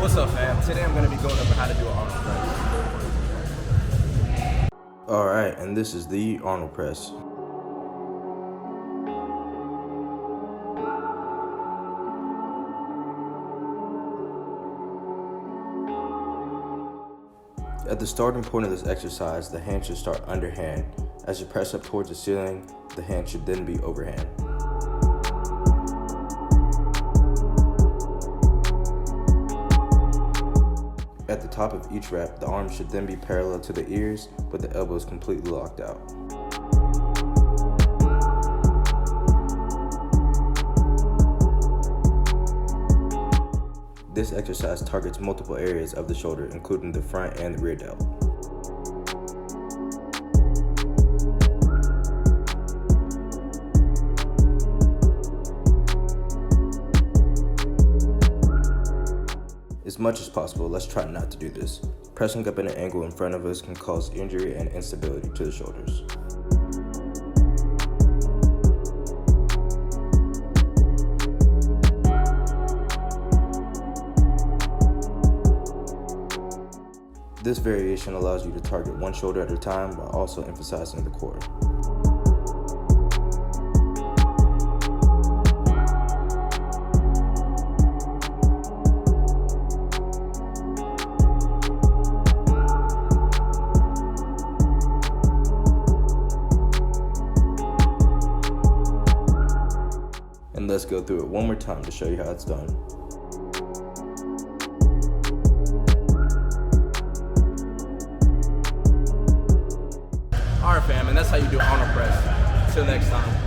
What's up, fam? Today I'm going to be going over how to do an Arnold Press. Alright, and this is the Arnold Press. At the starting point of this exercise, the hand should start underhand. As you press up towards the ceiling, the hand should then be overhand. At the top of each rep, the arms should then be parallel to the ears, with the elbows completely locked out. This exercise targets multiple areas of the shoulder, including the front and the rear delt. As much as possible, let's try not to do this. Pressing up at an angle in front of us can cause injury and instability to the shoulders. This variation allows you to target one shoulder at a time while also emphasizing the core. And let's go through it one more time to show you how it's done. Alright, fam, and that's how you do Arnold Press. Till next time.